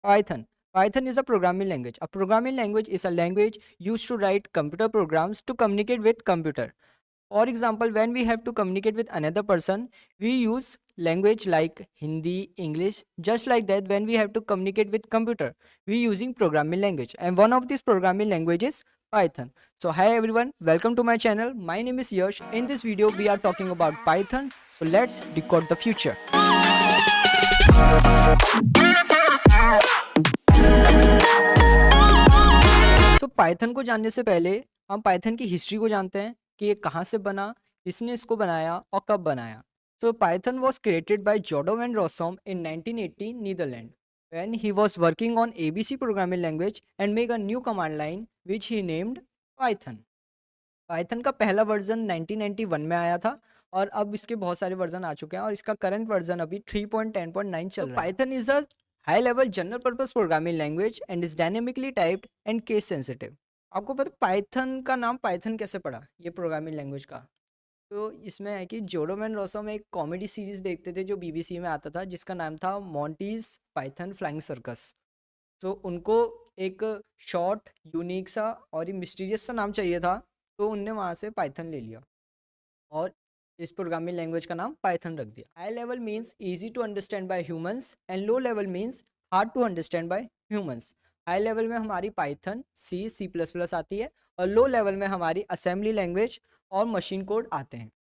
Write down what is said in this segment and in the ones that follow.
Python. Python is a programming language. A programming language is a language used to write computer programs to communicate with computer. For example, when we have to communicate with another person, we use language like Hindi, English. Just like that, when we have to communicate with computer, we using programming language. And one of these programming languages Python. So hi everyone, welcome to my channel. My name is Yash. In this video, we are talking about Python. So let's decode the future. तो Python को जानने से पहले हम Python की history को जानते हैं कि ये कहाँ से बना, किसने इसको बनाया और कब बनाया। So Python was created by Guido van Rossum in 1980 Netherland when he was working on ABC programming language and make a new command line which he named Python. Python का पहला वर्जन 1991 में आया था और अब इसके बहुत सारे वर्जन आ चुके हैं और इसका करंट वर्जन अभी 3.10.9 चल रहा है। Python is a high level general purpose programming language and is dynamically typed and case sensitive. आपको पता पाइथन का नाम पाइथन कैसे पड़ा ये प्रोग्रामिंग लैंग्वेज का? तो इसमें है कि जोडोमैन रॉसम एक कॉमेडी सीरीज देखते थे जो बीबीसी में आता था जिसका नाम था मॉन्टीज पाइथन फ्लाइंग सर्कस। तो उनको एक शॉर्ट यूनिक सा और ये मिस्टीरियस सा नाम चाहिए था, तो उनने वहाँ से पाइथन ले लिया और इस प्रोग्रामिंग लैंग्वेज का नाम पाइथन रख दिया। High level means easy to understand by humans and low level means hard to understand by humans. High level में हमारी पाइथन सी प्लस प्लस आती है और लो लेवल में हमारी असेंबली लैंग्वेज और मशीन कोड आते हैं,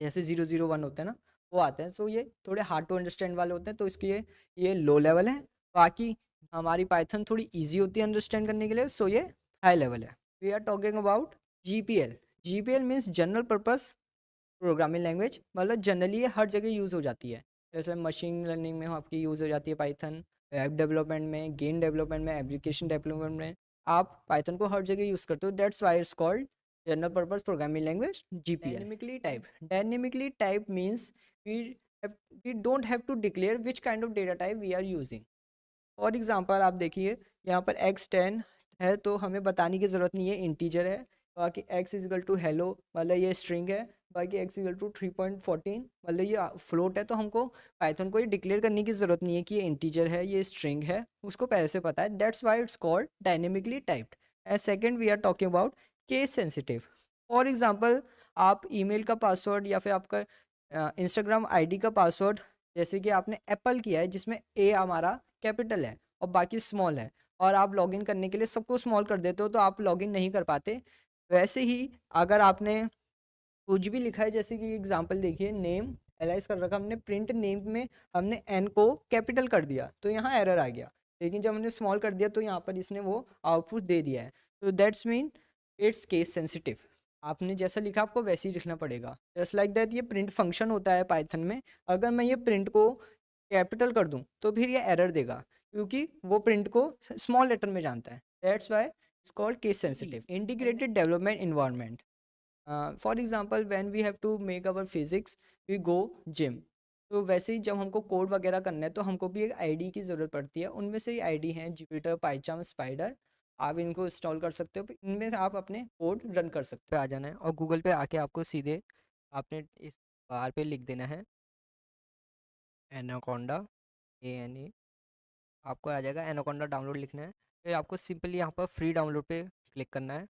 जैसे 001 होते हैं ना, वो आते हैं। सो ये थोड़े हार्ड टू अंडरस्टैंड वाले होते हैं, तो इसके ये लो लेवल है। बाकी हमारी पाइथन थोड़ी इजी होती है अंडरस्टैंड करने के लिए, सो ये हाई लेवल है। We are talking about GPL. GPL means general purpose programming language, मतलब जनरली ये हर जगह यूज़ हो जाती है। जैसे मशीन लर्निंग में आपकी यूज़ हो जाती है पाइथन, वेब डेवलपमेंट में, गेम डेवलपमेंट में, एप्लीकेशन डेवलपमेंट में आप पाइथन को हर जगह यूज़ करते हो। That's why it's called general purpose programming language GPL. Dynamically type means we we don't have to declare which kind of data type we are using. For example आप देखिए यहाँ पर x10 है तो हमें बताने की ज़रूरत नहीं है, इंटीजर है। बाकी x इजिकल टू हेलो मतलब ये स्ट्रिंग है। बाकी x इजिकल टू 3.14 मतलब ये फ्लोट है। तो हमको पाइथन को ये डिक्लेयर करने की ज़रूरत नहीं है कि ये इंटीजर है, ये स्ट्रिंग है, उसको पहले से पता है। That's why it's called dynamically typed. As second we are talking about case sensitive. For example आप ईमेल का पासवर्ड या फिर आपका इंस्टाग्राम आईडी का पासवर्ड, जैसे कि आपने एप्पल किया है जिसमें ए हमारा कैपिटल है और बाकी स्मॉल है, और आप लॉगिन करने के लिए सबको स्मॉल कर देते हो तो आप लॉगिन नहीं कर पाते। वैसे ही अगर आपने कुछ भी लिखा है, जैसे कि एग्जांपल देखिए, नेम एलाइज कर रखा हमने, प्रिंट नेम में हमने एन को कैपिटल कर दिया तो यहाँ एरर आ गया, लेकिन जब हमने स्मॉल कर दिया तो यहाँ पर इसने वो आउटपुट दे दिया है। तो that's mean it's case sensitive. आपने जैसा लिखा आपको वैसे ही लिखना पड़ेगा। जस्ट लाइक दैट ये प्रिंट फंक्शन होता है पाइथन में। अगर मैं ये प्रिंट को कैपिटल कर दूं तो फिर ये एरर देगा क्योंकि वो प्रिंट को स्मॉल लेटर में जानता है। That's why it's called case sensitive. Integrated development environment. For example when we have to make our physics we go gym. तो वैसे ही जब हमको कोड वगैरह करना है तो हमको भी एक आईडी की ज़रूरत पड़ती है। उनमें से आईडी हैं जुपिटर, पाइचाम, स्पाइडर। आप इनको इंस्टॉल कर सकते हो, फिर इनमें से आप अपने कोड रन कर सकते हो। आ जाना है और गूगल पे आके आपको सीधे आपने इस बार पे लिख देना है एनाकोंडा, ANA। आपको आ जाएगा एनाकोंडा, डाउनलोड लिखना है। फिर आपको सिंपली यहाँ पर फ्री डाउनलोड पे क्लिक करना है।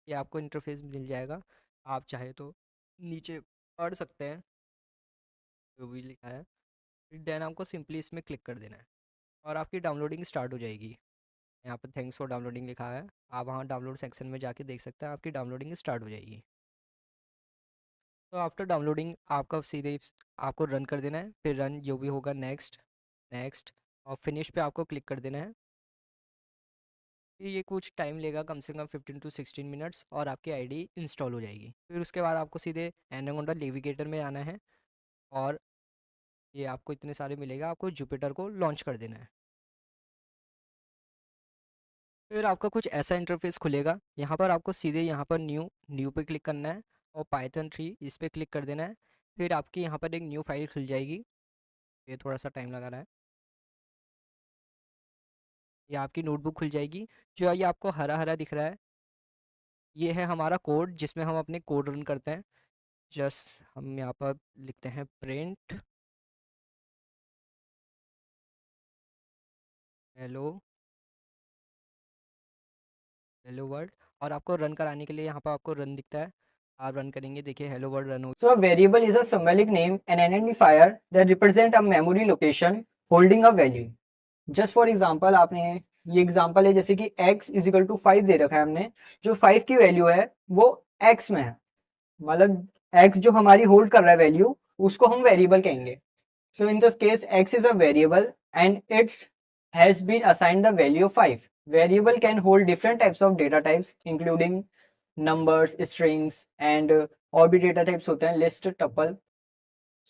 ये आपको इंटरफेस मिल जाएगा। आप चाहे तो नीचे पढ़ सकते हैं जो भी लिखा है। फिर देन आपको सिंपली इसमें क्लिक कर देना है और आपकी डाउनलोडिंग स्टार्ट हो जाएगी। यहाँ पर थैंक्स फॉर डाउनलोडिंग लिखा है, आप वहाँ डाउनलोड सेक्शन में जाके देख सकते हैं, आपकी डाउनलोडिंग स्टार्ट हो जाएगी। तो आफ्टर डाउनलोडिंग आपका सीधे आपको रन कर देना है। फिर रन जो भी होगा नेक्स्ट नेक्स्ट और फिनिश पे आपको क्लिक कर देना है। ये कुछ टाइम लेगा, कम से कम 15 to 16 मिनट्स, और आपकी आईडी इंस्टॉल हो जाएगी। फिर उसके बाद आपको सीधे एनाकोंडा नेविगेटर में आना है और ये आपको इतने सारे मिलेगा, आपको जुपिटर को लॉन्च कर देना है। फिर आपका कुछ ऐसा इंटरफेस खुलेगा। यहाँ पर आपको सीधे यहाँ पर न्यू न्यू पे क्लिक करना है और पाइथन 3 इस पर क्लिक कर देना है। फिर आपकी यहाँ पर एक न्यू फाइल खुल जाएगी। ये थोड़ा सा टाइम लगा रहा है। ये आपकी नोटबुक खुल जाएगी। जो ये आपको हरा हरा दिख रहा है, ये है हमारा कोड जिसमें हम अपने कोड रन करते हैं। जस्ट हम यहाँ पर लिखते हैं प्रिंट हेलो हेलो वर्ल्ड। और आपको रन कराने के लिए यहाँ पर आपको रन दिखता है, आप रन करेंगे, देखिए हेलो वर्ल्ड रन हो। So a variable is a symbolic name and identifier that represent a memory location holding a value. Just for example, आपने ये एग्जांपल है जैसे कि x इज इक्वल टू 5 दे रखा है हमने, जो 5 की वैल्यू है वो x में है, मतलब x जो हमारी होल्ड कर रहा है वैल्यू, उसको हम वेरिएबल कहेंगे। So in this case, x is a variable and it's has been assigned the value of 5. Variable can hold different types of data types, including numbers, strings, and और भी data types होते हैं, list, tuple.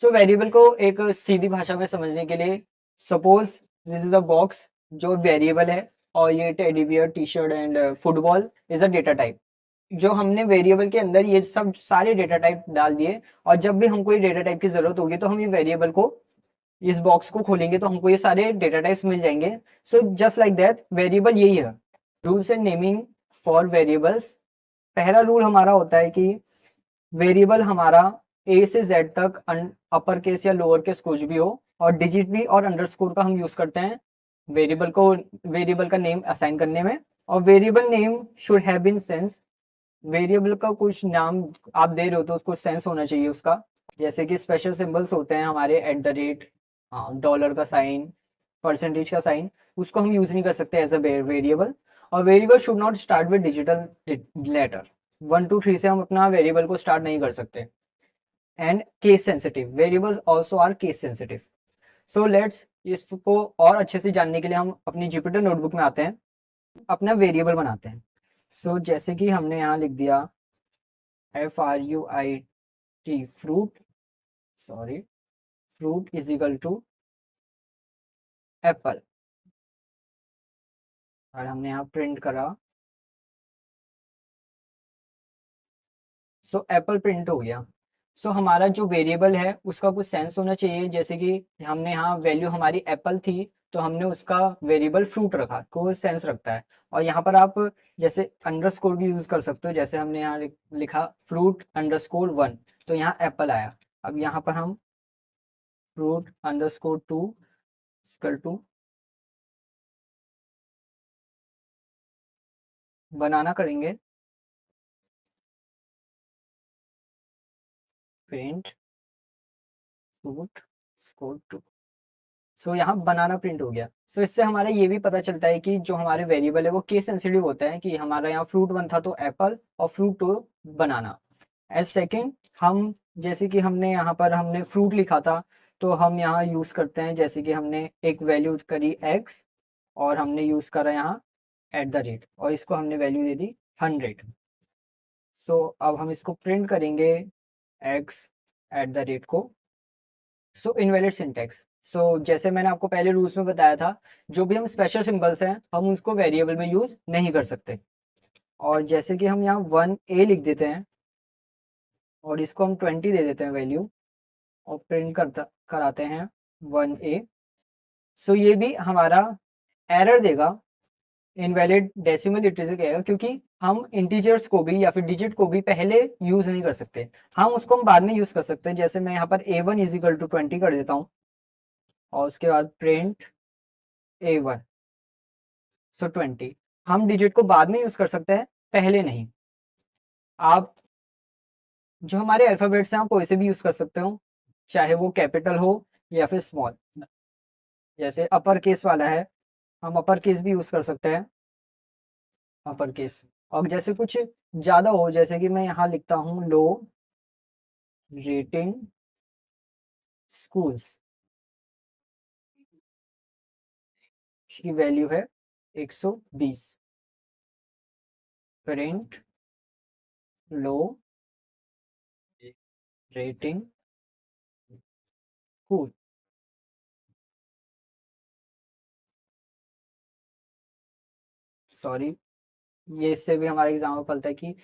So variable को एक सीधी भाषा में समझने के लिए, suppose this is a box जो variable है, और ये teddy bear, T shirt and football is a data type. जो हमने वेरिएबल के अंदर ये सब सारे डेटा टाइप डाल दिए, और जब भी हमको ये डेटा टाइप की जरूरत होगी तो हम ये वेरिएबल को, इस बॉक्स को खोलेंगे तो हमको ये सारे डेटा टाइप्स मिल जाएंगे। So just like that variable यही है। Rules and naming for variables. पहला रूल हमारा होता है कि वेरिएबल हमारा ए से जेड तक अपर केस या लोअर केस कुछ भी हो, और डिजिट भी और अंडरस्कोर का हम यूज करते हैं वेरिएबल को, वेरिएबल का नेम असाइन करने में। और variable name should have been sense. Variable का कुछ नाम आप दे रहे हो तो उसको सेंस होना चाहिए उसका। जैसे कि स्पेशल सिंबल्स होते हैं हमारे, एट द रेट, डॉलर का साइन, परसेंटेज का साइन, उसको हम यूज नहीं कर सकते एज अ वेरिएबल। और variable should not start with digital letter. 1 2 3 से हम अपना वेरिएबल को स्टार्ट नहीं कर सकते। And case sensitive, variables also are case sensitive. So let's इसको और अच्छे से जानने के लिए हम अपनी जुपिटर नोटबुक में आते हैं, अपना वेरिएबल बनाते हैं। सो जैसे कि हमने यहाँ लिख दिया FRUIT, fruit, sorry, fruit is equal to apple, और हमने यहाँ प्रिंट करा। सो एप्पल प्रिंट हो गया। सो हमारा जो वेरिएबल है उसका कुछ सेंस होना चाहिए, जैसे कि हमने यहाँ वैल्यू हमारी एप्पल थी तो हमने उसका वेरिएबल फ्रूट रखा, को सेंस रखता है। और यहाँ पर आप जैसे अंडरस्कोर भी यूज कर सकते हो, जैसे हमने यहाँ लिखा fruit_1, तो यहाँ एप्पल आया। अब यहाँ पर हम fruit_2 इक्वल टू बनाना करेंगे, प्रिंट fruit_2। सो यहाँ बनाना प्रिंट हो गया। सो इससे हमारा ये भी पता चलता है कि जो हमारे वेरिएबल है वो केस सेंसिटिव होता है, कि हमारा यहाँ fruit 1 था तो एप्पल, और fruit 2 बनाना। एज सेकेंड, हम जैसे कि हमने यहाँ पर हमने फ्रूट लिखा था, तो हम यहाँ यूज करते हैं, जैसे कि हमने एक वैल्यू करी x, और हमने यूज करा यहाँ एट द रेट, और इसको हमने वैल्यू दे दी 100। सो अब हम इसको प्रिंट करेंगे x एट द रेट को। सो इनवैलिड सिंटैक्स। सो जैसे मैंने आपको पहले रूल्स में बताया था, जो भी हम स्पेशल सिंबल्स हैं हम उसको वेरिएबल में यूज नहीं कर सकते। और जैसे कि हम यहाँ 1a लिख देते हैं, और इसको हम 20 दे देते हैं वैल्यू, और प्रिंट करता कराते हैं 1a। सो ये भी हमारा एरर देगा, इनवैलिड डेसिमल लिटरेसी कहेगा, क्योंकि हम इंटीजर्स को भी या फिर डिजिट को भी पहले यूज नहीं कर सकते, हम उसको हम बाद में यूज कर सकते हैं। जैसे मैं यहाँ पर a1 इज इक्वल टू 20 कर देता हूँ, और उसके बाद प्रिंट a1, सो 20। हम डिजिट को बाद में यूज कर सकते हैं, पहले नहीं। आप जो हमारे अल्फाबेट्स हैं आप कोई से भी यूज कर सकते हो, चाहे वो कैपिटल हो या फिर स्मॉल। जैसे अपर केस वाला है, हम अपर केस भी यूज कर सकते हैं, अपर केस। और जैसे कुछ ज्यादा हो, जैसे कि मैं यहाँ लिखता हूँ लो रेटिंग स्कूल्स, इसकी वैल्यू है 120, प्रिंट लो रेटिंग स्कूल। सॉरी, ये इससे भी हमारा एग्जाम्पल पलता है कि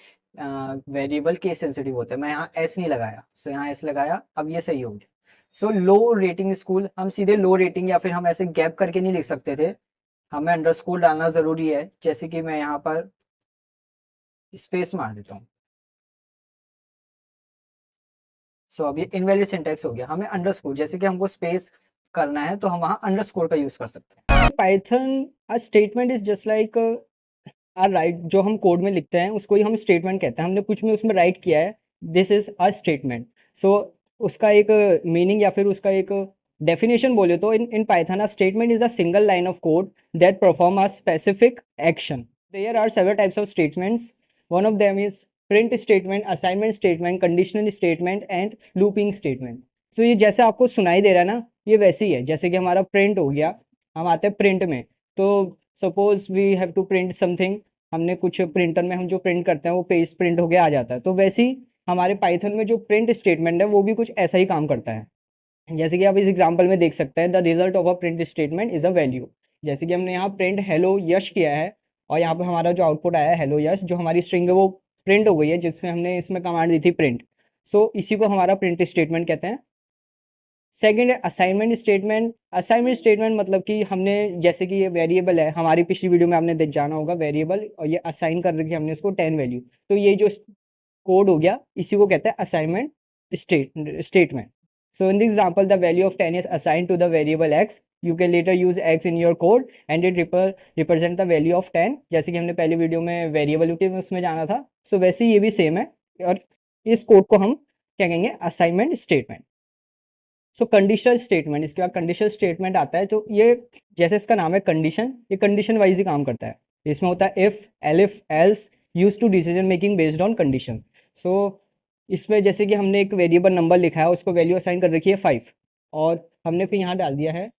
वेरिएबल केस सेंसिटिव होता है। मैं यहाँ एस नहीं लगाया, सो यहाँ एस लगाया, अब ये सही हो गया। सो लो रेटिंग स्कूल, हम सीधे लो रेटिंग या फिर हम ऐसे गैप करके नहीं लिख सकते थे, हमें अंडरस्कोर डालना जरूरी है। जैसे कि मैं यहाँ पर स्पेस मार देता हूँ। सो अब ये इनवैलिड सिंटैक्स हो गया, हमें अंडरस्कोर, जैसे कि हमको स्पेस करना है तो हम वहाँ अंडरस्कोर का यूज कर सकते हैं। Python a statement is just like right, जो हम कोड में लिखते हैं उसको ही हम स्टेटमेंट कहते हैं। हमने कुछ में उसमें राइट किया है, दिस इज अ स्टेटमेंट। सो उसका एक मीनिंग या फिर उसका एक डेफिनेशन बोले तो in Python a statement is a single line of code that perform a specific action. There are several types of statements, one of them is print statement, assignment statement, conditional statement and looping statement. So ये जैसे आपको सुनाई दे रहा है ना, ये वैसे ही है जैसे कि हमारा प्रिंट हो गया। हम आते हैं प्रिंट में, तो suppose we have to print something, हमने कुछ प्रिंटर में हम जो प्रिंट करते हैं वो पेज प्रिंट होके आ जाता है। तो वैसे ही हमारे पाइथन में जो प्रिंट स्टेटमेंट है वो भी कुछ ऐसा ही काम करता है। जैसे कि आप इस एग्जांपल में देख सकते हैं, the result of a print statement is a value. जैसे कि हमने यहाँ प्रिंट हेलो यश किया है और यहाँ पे हमारा जो आउटपुट आया है हेलो यश, जो हमारी स्ट्रिंग है वो प्रिंट हो गई है जिसमें हमने इसमें कमांड दी थी प्रिंट। सो इसी को हमारा प्रिंट स्टेटमेंट कहते हैं। सेकंड है असाइनमेंट स्टेटमेंट। असाइनमेंट स्टेटमेंट मतलब कि हमने, जैसे कि ये वेरिएबल है, हमारी पिछली वीडियो में आपने जाना होगा वेरिएबल, और ये असाइन कर रखी है हमने इसको 10 वैल्यू। तो ये जो कोड हो गया इसी को कहते हैं assignment statement. So in this example the value of 10 is assigned to the variable x, you can later use x in your code and it represent the value of 10, जैसे कि हमने पहले वीडियो में वेरिएबल के उसमें जाना था। सो वैसे ये भी सेम है, और इस कोड को हम क्या कहेंगे, असाइनमेंट स्टेटमेंट। सो कंडीशनल स्टेटमेंट, इसके बाद कंडीशनल स्टेटमेंट आता है। तो ये जैसे इसका नाम है कंडीशन, ये कंडीशन वाइज ही काम करता है। इसमें होता है if, elif, else, use to decision making based on condition. So इसमें जैसे कि हमने एक वेरिएबल नंबर लिखा है, उसको वैल्यू असाइन कर रखी है 5, और हमने फिर यहाँ डाल दिया है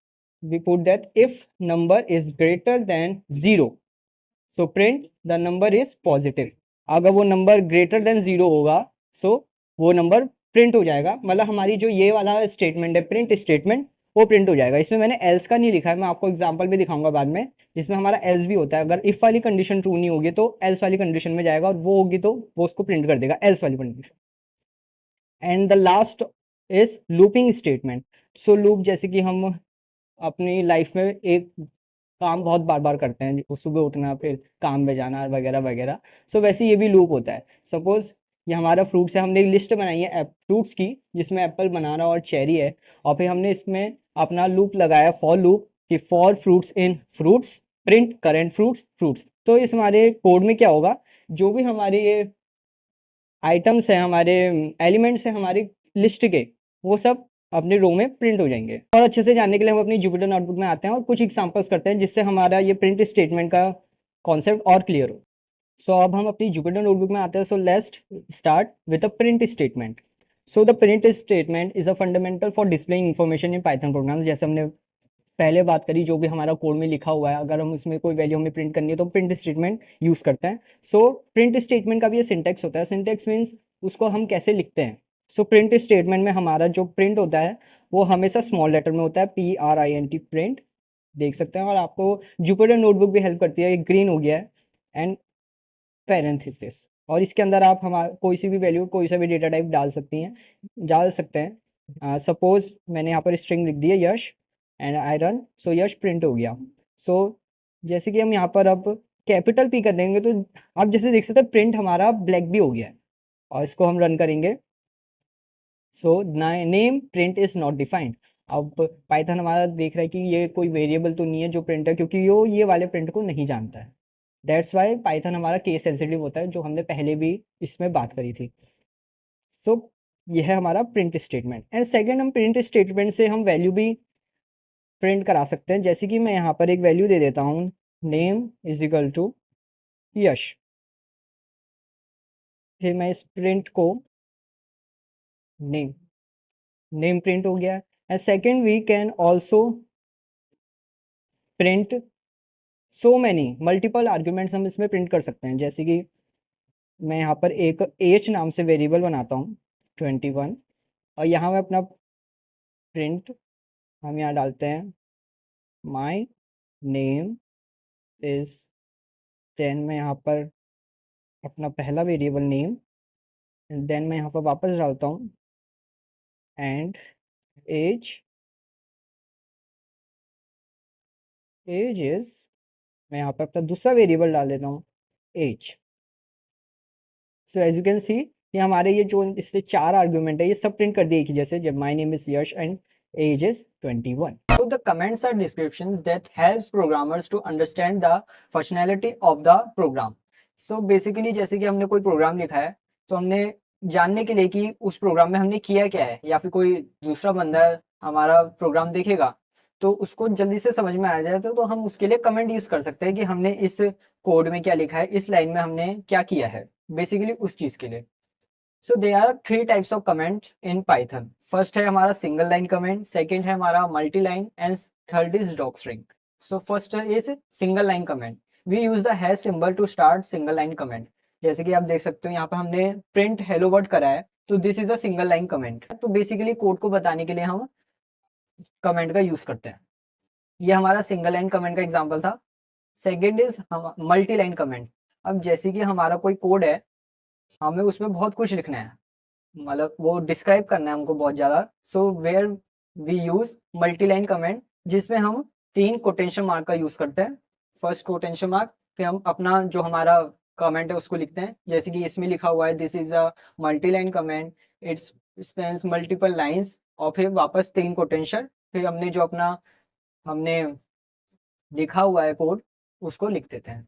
we put that if number is greater than 0, so print the number is positive. अगर वो नंबर ग्रेटर देन 0 होगा, सो वो नंबर प्रिंट हो जाएगा। मतलब हमारी जो ये वाला स्टेटमेंट है प्रिंट स्टेटमेंट, वो प्रिंट हो जाएगा। इसमें मैंने एल्स का नहीं लिखा है, मैं आपको एग्जांपल भी दिखाऊंगा बाद में। इसमें हमारा एल्स भी होता है, अगर इफ वाली कंडीशन ट्रू नहीं होगी तो एल्स वाली कंडीशन में जाएगा, और वो होगी तो वो उसको प्रिंट कर देगा एल्स वाली condition. And the last is looping statement. So loop, जैसे कि हम अपनी लाइफ में एक काम बहुत बार बार करते हैं, वो सुबह उठना फिर काम में जाना वगैरह वगैरह। सो वैसे ये भी लूप होता है। सपोज ये हमारा फ्रूट्स है, हमने एक लिस्ट बनाई है फ्रूट्स की जिसमें एप्पल, बनाना और चेरी है, और फिर हमने इसमें अपना लूप लगाया फॉर लूप कि for fruits in fruits print current fruits fruits. तो इस हमारे कोड में क्या होगा, जो भी हमारे ये आइटम्स हैं, हमारे एलिमेंट्स हैं हमारी लिस्ट के, वो सब अपने रो में प्रिंट हो जाएंगे। और अच्छे से जानने के लिए हम अपनी जुपिटर नोटबुक में आते हैं और कुछ एग्जांपल्स करते हैं जिससे हमारा ये प्रिंट स्टेटमेंट का कॉन्सेप्ट और क्लियर हो। सो अब हम अपनी जुपिटर नोटबुक में आते हैं। So let's start with a print statement. So the print statement is a fundamental for displaying information in Python programs. जैसे हमने पहले बात करी, जो भी हमारा कोड में लिखा हुआ है, अगर हम उसमें कोई वैल्यू हमें प्रिंट करनी है तो प्रिंट स्टेटमेंट यूज करते हैं। सो प्रिंट स्टेटमेंट का भी ये सिंटेक्स होता है। सिंटेक्स मीन्स उसको हम कैसे लिखते हैं। सो प्रिंट स्टेटमेंट में हमारा जो प्रिंट होता है वो हमेशा स्मॉल लेटर में होता है, PRINT प्रिंट, देख सकते हैं। और आपको जुपिटर नोटबुक भी हेल्प करती है, ग्रीन हो गया है, एंड पैरेंथेसिस, और इसके अंदर आप हमारा कोई सी भी वैल्यू, कोई सा भी डेटा टाइप डाल सकते हैं। सपोज मैंने यहाँ पर स्ट्रिंग लिख दी है Yash and I run, so Yash print हो गया। सो जैसे कि हम यहाँ पर अब कैपिटल P कर देंगे तो आप जैसे देख सकते हैं प्रिंट हमारा ब्लैक भी हो गया है, और इसको हम रन करेंगे। So name print is not defined. अब पाइथन हमारा देख रहा है कि ये कोई वेरिएबल तो नहीं है जो प्रिंट है, क्योंकि वो ये वाले प्रिंट को नहीं जानता है। दैट्स वाई पाइथन हमारा केस सेंसिटिव होता है, जो हमने पहले भी इसमें बात करी थी। सो यह है हमारा प्रिंट स्टेटमेंट। एंड सेकेंड, हम प्रिंट स्टेटमेंट से हम वैल्यू भी प्रिंट करा सकते हैं। जैसे कि मैं यहाँ पर एक वैल्यू दे देता हूँ, नेम इज इक्वल टू यश। फिर मैं इस प्रिंट को नेम नेम प्रिंट हो गया। And second, we can also print so many multiple arguments, हम इसमें प्रिंट कर सकते हैं। जैसे कि मैं यहाँ पर एक एच नाम से वेरिएबल बनाता हूँ 21, और यहाँ मैं अपना प्रिंट हम यहाँ डालते हैं माई नेम इज 10। मैं यहाँ पर अपना पहला वेरिएबल नेम, देन मैं यहाँ पर वापस डालता हूँ एंड एज इज, मैं यहाँ पर अपना दूसरा वेरिएबल डाल देता हूँ age. So as you can see, ये हमारे ये जो इससे 4 आर्ग्यूमेंट है ये सब प्रिंट कर दिए एक ही जैसे, जब my name is Yash and age is 21. So the comments are descriptions that helps programmers to understand the functionality of the program. So basically जैसे कि हमने कोई प्रोग्राम लिखा है तो हमने जानने के लिए कि उस प्रोग्राम में हमने किया क्या है, या फिर कोई दूसरा बंदा हमारा प्रोग्राम देखेगा तो उसको जल्दी से समझ में आ जाए तो हम उसके लिए कमेंट यूज कर सकते हैं कि हमने इस कोड में क्या लिखा है, इस लाइन में हमने क्या किया है, बेसिकली उस चीज के लिए. So they are three types of comments in Python. First है हमारा सिंगल लाइन कमेंट, सेकंड है हमारा multi line and third is doc string. So first is single line comment. We use the hash symbol to start single line comment. जैसे कि आप देख सकते हो यहाँ पे हमने प्रिंट हेलो वर्ड करा है तो this is a single line comment. तो बेसिकली कोड को बताने के लिए हम कमेंट का यूज करते हैं. ये हमारा सिंगल लाइन कमेंट का एग्जांपल था. Second is multi line comment. अब जैसे कि हमारा कोई कोड है, हमें उसमें बहुत कुछ लिखना है, मतलब वो डिस्क्राइब करना है हमको बहुत ज़्यादा. So where we use multi line comment जिसमें हम 3 कोटेंशन मार्क का यूज़ करते हैं. फर्स्ट कोटेंशन मार्क, फिर हम अपना जो हमारा कमेंट है उसको लिखते हैं. जैसे कि इसमें लिखा हुआ है this is a multi line comment, it's Spence multiple lines, और फिर वापस 3 कोटेंशन, फिर हमने जो अपना हमने लिखा हुआ है कोड उसको लिख देते हैं.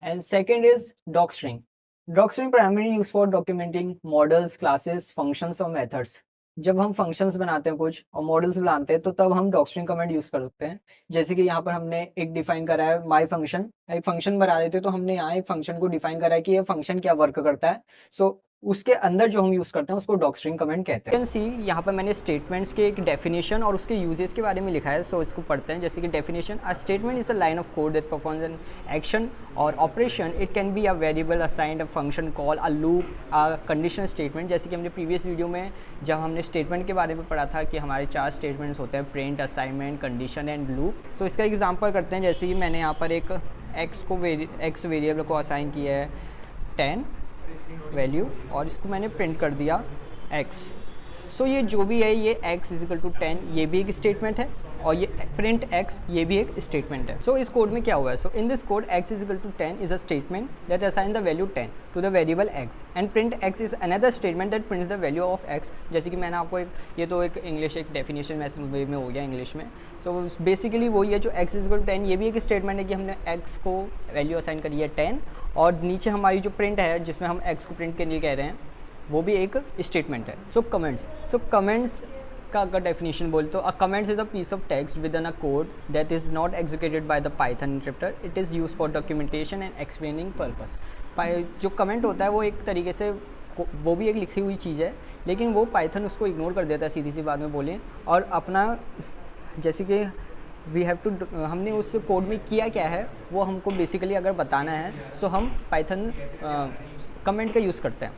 And second is doc string. Doc string primary use for documenting models, classes, functions और मेथड्स. जब हम फंक्शंस बनाते हैं कुछ और मॉडल्स बनाते हैं तो तब हम डॉक स्ट्रिंग कमेंट यूज कर सकते हैं. जैसे कि यहाँ पर हमने एक डिफाइन करा है माई फंक्शन, एक फंक्शन बना देते तो हमने यहाँ एक फंक्शन को डिफाइन करा है कि ये फंक्शन क्या वर्क करता है. सो उसके अंदर जो हम यूज़ करते हैं उसको डॉक स्ट्रिंग कमेंट कहते हैं. कैन सी यहाँ पर मैंने स्टेटमेंट्स के एक डेफिनेशन और उसके यूजेस के बारे में लिखा है. सो इसको पढ़ते हैं. जैसे कि definition, a statement is a line of code that performs an action और operation. It can be a variable, assigned, a function call, a loop, a conditional statement. जैसे कि हमने प्रीवियस वीडियो में जब हमने स्टेटमेंट के बारे में पढ़ा था कि हमारे 4 स्टेटमेंट्स होते हैं, print, assignment, condition and loop. So इसका एग्जाम्पल करते हैं. जैसे कि मैंने यहाँ पर एक एक्स वेरिएबल को असाइन किया है 10 वैल्यू और इसको मैंने प्रिंट कर दिया x. सो ये जो भी है ये x इजिकल टू 10 ये भी एक स्टेटमेंट है और ये प्रिंट x ये भी एक स्टेटमेंट है. सो इस कोड में क्या हुआ है? So in this code x is equal to 10 is a statement that assign the value 10 to the variable x and print x is another statement that prints the value of x. जैसे कि मैंने आपको ये तो एक इंग्लिश एक definition वे में हो गया इंग्लिश में. सो बेसिकली वही है जो x इजिकल टू 10 ये भी एक स्टेटमेंट है कि हमने x को वैल्यू असाइन करी है 10 और नीचे हमारी जो प्रिंट है जिसमें हम x को प्रिंट के लिए कह रहे हैं वो भी एक स्टेटमेंट है. सो कमेंट्स का अगर डेफिनेशन बोल तो a comments is a piece of text within a code that is not executed by the Python interpreter. It is use for documentation and explaining purpose. जो कमेंट होता है वो एक तरीके से वो भी एक लिखी हुई चीज़ है लेकिन वो पाइथन उसको इग्नोर कर देता है सीधी सी बात में बोलें और अपना जैसे कि वी हैव टू हमने उस कोड में किया क्या है वो हमको बेसिकली अगर बताना है सो हम पाइथन कमेंट का यूज़ करते हैं.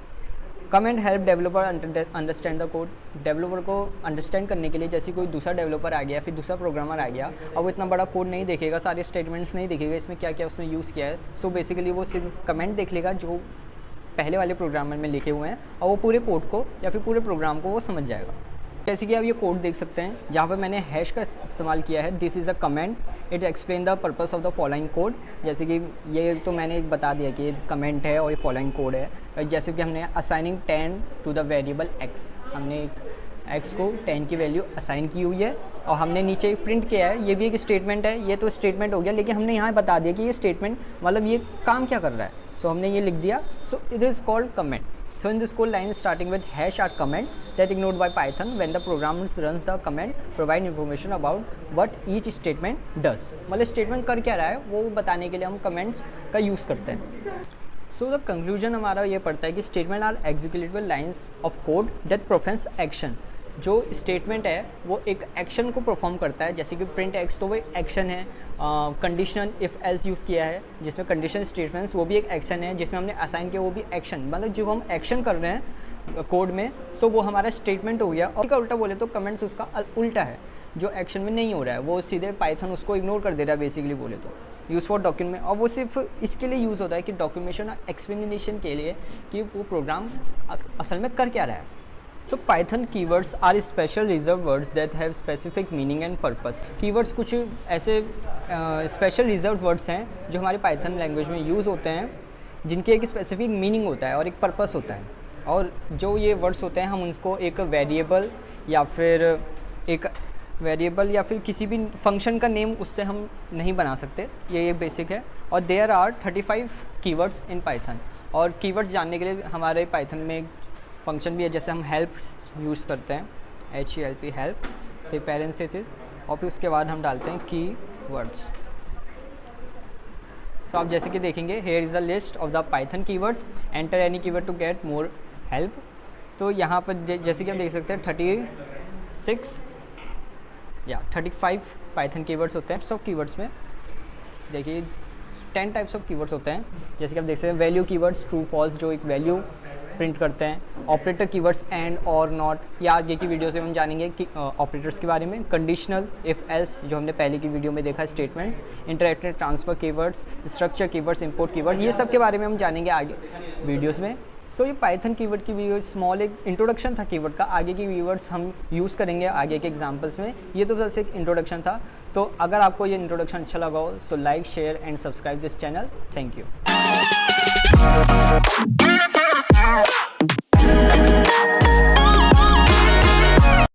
Comment help developer understand the code. Developer को अंडरस्टैंड करने के लिए जैसे कोई दूसरा डेवलपर आ गया फिर दूसरा प्रोग्रामर आ गया और वो इतना बड़ा कोड नहीं देखेगा, सारे स्टेटमेंट्स नहीं देखेगा इसमें क्या क्या उसने यूज़ किया है. सो बेसिकली वो सिर्फ कमेंट देख लेगा जो पहले वाले प्रोग्रामर में लिखे हुए हैं और वो पूरे कोड को या फिर पूरे प्रोग्राम को वो समझ जाएगा. जैसे कि आप ये कोड देख सकते हैं जहाँ पर मैंने हैश का इस्तेमाल किया है. This is a comment, it explain the purpose of the following code. जैसे कि ये तो मैंने एक बता दिया कि ये कमेंट है और ये फॉलोइंग कोड है. जैसे कि हमने assigning 10 to the variable x, हमने x को 10 की वैल्यू असाइन की हुई है और हमने नीचे प्रिंट किया है. ये भी एक स्टेटमेंट है, ये तो स्टेटमेंट हो गया लेकिन हमने यहाँ बता दिया कि ये स्टेटमेंट मतलब ये काम क्या कर रहा है. सो हमने ये लिख दिया. So it is called comment. So in this code line is starting with hash are comments that ignored by Python when the program runs the command provide information about what each statement does. मतलब statement कर क्या रहा है वो बताने के लिए हम कमेंट्स का यूज़ करते हैं. सो द कंक्लूजन हमारा ये पड़ता है कि statement are executable lines of code that performs action. जो स्टेटमेंट है वो एक एक्शन को परफॉर्म करता है. जैसे कि प्रिंट एक्स तो वो एक्शन है. कंडीशन इफ़ एल्स यूज़ किया है जिसमें कंडीशन स्टेटमेंट्स वो भी एक एक्शन है. जिसमें हमने असाइन किया वो भी एक्शन, मतलब जो हम एक्शन कर रहे हैं कोड में सो वो हमारा स्टेटमेंट हो गया. और उसका उल्टा बोले तो कमेंट्स उसका उल्टा है जो एक्शन में नहीं हो रहा है वो सीधे पाइथन उसको इग्नोर कर दे रहा है बेसिकली बोले तो. यूज़ फॉर डॉक्यूमेंट और वो सिर्फ इसके लिए यूज़ होता है कि डॉक्यूमेंटेशन और एक्सप्लेनेशन के लिए कि वो प्रोग्राम असल में कर क्या रहा है. So Python keywords are special reserved words that have specific meaning and purpose. Keywords कुछ ऐसे special reserved words हैं जो हमारे Python लैंग्वेज में यूज़ होते हैं जिनके एक स्पेसिफिक मीनिंग होता है और एक पर्पस होता है. और जो ये वर्ड्स होते हैं हम उनको एक वेरिएबल या फिर एक वेरिएबल या फिर किसी भी फंक्शन का नेम उससे हम नहीं बना सकते, ये बेसिक है। और there are 35 keywords in Python. और कीवर्ड्स जानने के लिए हमारे पाइथन में एक फंक्शन भी है, जैसे हम हेल्प यूज़ करते हैं, HELP हेल्प, तो पैरेंथेसिस, और फिर उसके बाद हम डालते हैं कीवर्ड्स। सो आप जैसे कि देखेंगे, here is a list of the Python keywords, enter any keyword to get more help. तो यहाँ पर जैसे कि हम देख सकते हैं 36 या 35 पाइथन कीवर्ड्स होते हैं। सब कीवर्ड्स में देखिए 10 टाइप्स ऑफ कीवर्ड्स होते हैं, जैसे कि आप देख सकते हैं वैल्यू कीवर्ड्स, ट्रू फॉल्स, जो एक वैल्यू प्रिंट करते हैं। ऑपरेटर कीवर्ड्स, एंड और नॉट, या आगे की वीडियो से हम जानेंगे कि ऑपरेटर्स के बारे में। कंडीशनल, इफ़ एल्स, जो हमने पहले की वीडियो में देखा, statements. Interactive transfer keywords, structure keywords, import keywords, ये सब के बारे में हम जानेंगे आगे वीडियोज़ में। सो ये पाइथन कीवर्ड की वीडियो स्मॉल एक इंट्रोडक्शन था कीवर्ड का। आगे की कीवर्ड्स हम यूज़ करेंगे आगे के एग्जांपल्स में। ये तो बस एक इंट्रोडक्शन था। तो अगर आपको ये इंट्रोडक्शन अच्छा लगा हो, so like, share and subscribe this channel. Thank you.